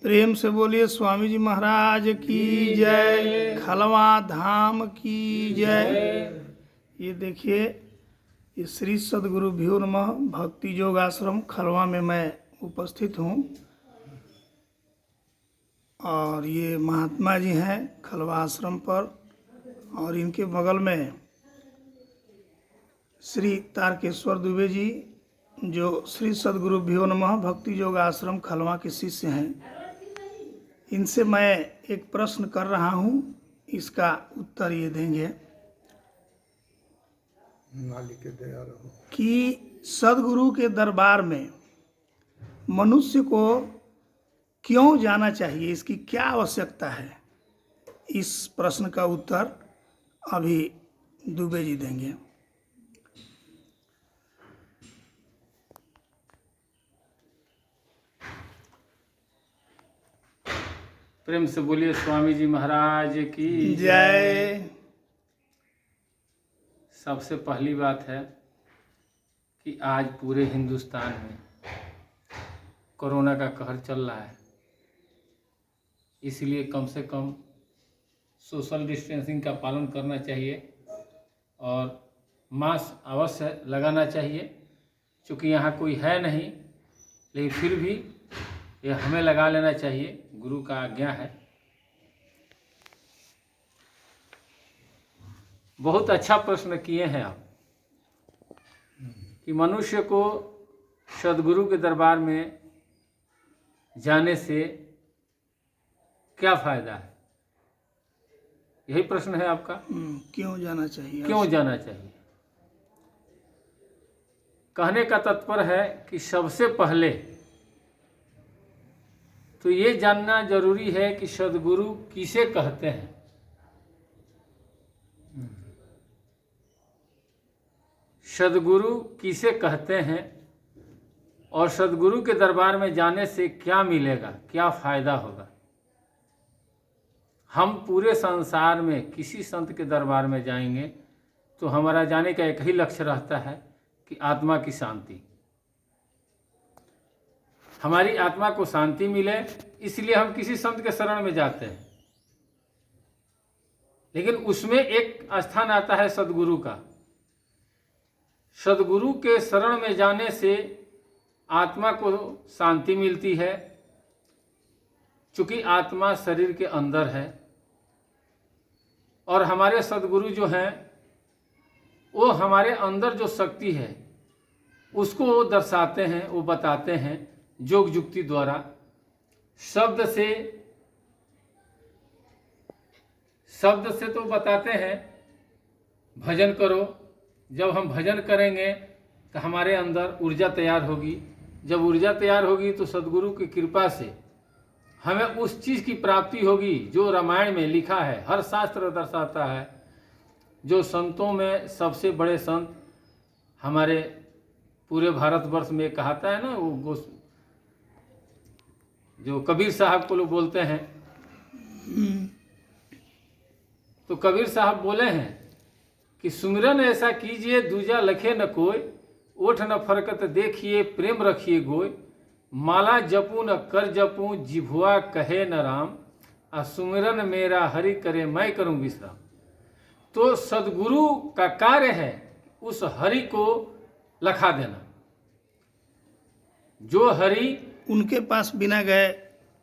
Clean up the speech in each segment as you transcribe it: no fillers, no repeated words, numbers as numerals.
प्रेम से बोलिए स्वामी जी महाराज की जय, खलवा धाम की जय। ये देखिए, ये श्री सद्गुरु भ्यो नमः भक्ति योग आश्रम खलवा में मैं उपस्थित हूँ। और ये महात्मा जी हैं खलवा आश्रम पर, और इनके बगल में श्री तारकेश्वर दुबे जी, जो श्री सद्गुरु भ्यो नमः भक्ति योग आश्रम खलवा के शिष्य हैं। इनसे मैं एक प्रश्न कर रहा हूँ, इसका उत्तर ये देंगे कि सद्गुरु के दरबार में मनुष्य को क्यों जाना चाहिए, इसकी क्या आवश्यकता है। इस प्रश्न का उत्तर अभी दुबे जी देंगे। प्रेम से बोलिए स्वामी जी महाराज की जय। सबसे पहली बात है कि आज पूरे हिंदुस्तान में कोरोना का कहर चल रहा है, इसलिए कम से कम सोशल डिस्टेंसिंग का पालन करना चाहिए और मास्क अवश्य लगाना चाहिए। चूँकि यहाँ कोई है नहीं, लेकिन फिर भी ये हमें लगा लेना चाहिए, गुरु का आज्ञा है। बहुत अच्छा प्रश्न किए हैं आप कि मनुष्य को सद्गुरु के दरबार में जाने से क्या फायदा है, यही प्रश्न है आपका। क्यों जाना चाहिए, क्यों जाना चाहिए। कहने का तात्पर्य है कि सबसे पहले तो ये जानना जरूरी है कि सद्गुरु किसे कहते हैं। सद्गुरु किसे कहते हैं और सद्गुरु के दरबार में जाने से क्या मिलेगा, क्या फायदा होगा। हम पूरे संसार में किसी संत के दरबार में जाएंगे तो हमारा जाने का एक ही लक्ष्य रहता है कि आत्मा की शांति, हमारी आत्मा को शांति मिले, इसलिए हम किसी संत के शरण में जाते हैं। लेकिन उसमें एक स्थान आता है सद्गुरु का। सद्गुरु के शरण में जाने से आत्मा को शांति मिलती है, चूँकि आत्मा शरीर के अंदर है और हमारे सद्गुरु जो हैं वो हमारे अंदर जो शक्ति है उसको वो दर्शाते हैं, वो बताते हैं योग युक्ति द्वारा। शब्द से तो बताते हैं भजन करो। जब हम भजन करेंगे तो हमारे अंदर ऊर्जा तैयार होगी। जब ऊर्जा तैयार होगी तो सद्गुरु की कृपा से हमें उस चीज़ की प्राप्ति होगी जो रामायण में लिखा है, हर शास्त्र दर्शाता है। जो संतों में सबसे बड़े संत हमारे पूरे भारतवर्ष में कहाता है ना, वो जो कबीर साहब को लोग बोलते हैं, तो कबीर साहब बोले हैं कि सुमिरन ऐसा कीजिए दूजा लखे न कोई, ओठ न फरकत देखिए प्रेम रखिए गोय, माला जपू न कर जपू जिभुआ कहे न राम, आ सुमिरन मेरा हरि करे मैं करूं विश्राम। तो सद्गुरु का कार्य है उस हरि को लखा देना। जो हरि उनके पास बिना गए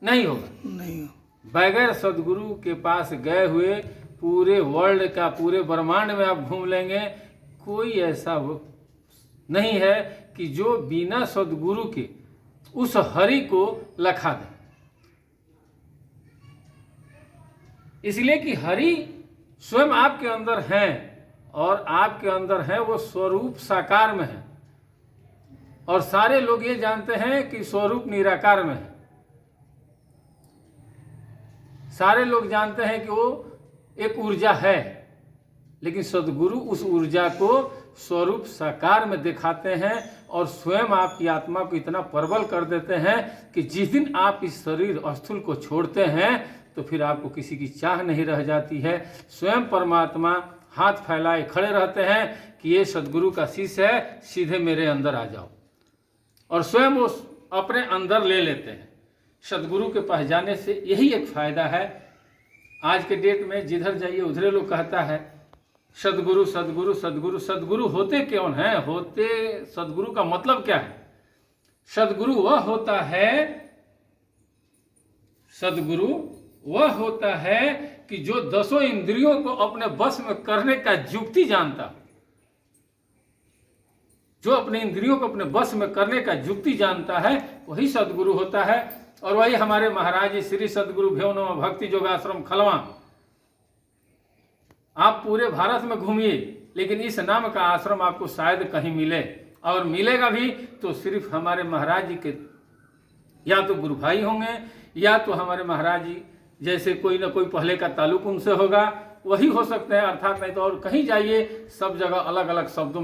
नहीं होगा, नहीं हो। बगैर सद्गुरु के पास गए हुए पूरे वर्ल्ड का, पूरे ब्रह्मांड में आप घूम लेंगे, कोई ऐसा नहीं है कि जो बिना सद्गुरु के उस हरि को लखा दे। इसलिए कि हरि स्वयं आपके अंदर हैं और आपके अंदर है वो स्वरूप साकार में है, और सारे लोग ये जानते हैं कि स्वरूप निराकार में है। सारे लोग जानते हैं कि वो एक ऊर्जा है, लेकिन सद्गुरु उस ऊर्जा को स्वरूप साकार में दिखाते हैं और स्वयं आपकी आत्मा को इतना प्रबल कर देते हैं कि जिस दिन आप इस शरीर स्थूल को छोड़ते हैं तो फिर आपको किसी की चाह नहीं रह जाती है। स्वयं परमात्मा हाथ फैलाए खड़े रहते हैं कि ये सद्गुरु का शिष्य है, सीधे मेरे अंदर आ जाओ, और स्वयं वो अपने अंदर ले लेते हैं। सदगुरु के पास जाने से यही एक फायदा है। आज के डेट में जिधर जाइए उधरे लोग कहता है सदगुरु सदगुरु सदगुरु। सदगुरु होते कौन है? होते सदगुरु का मतलब क्या है? सदगुरु वह होता है, सदगुरु वह होता है कि जो 10 इंद्रियों को अपने बस में करने का युक्ति जानता हो। जो अपने इंद्रियों को अपने बस में करने का युक्ति जानता है वही सदगुरु होता है। और वही हमारे महाराज जी श्री सदगुरु भ्योनम भक्ति योगाश्रम खलवा। आप पूरे भारत में घूमिए लेकिन इस नाम का आश्रम आपको शायद कहीं मिले, और मिलेगा भी तो सिर्फ हमारे महाराज जी के या तो गुरु भाई होंगे या तो हमारे महाराज जी जैसे कोई ना कोई पहले का ताल्लुक उनसे होगा, वही हो सकते हैं। अर्थात नहीं तो और कहीं जाइए सब जगह अलग अलग शब्दों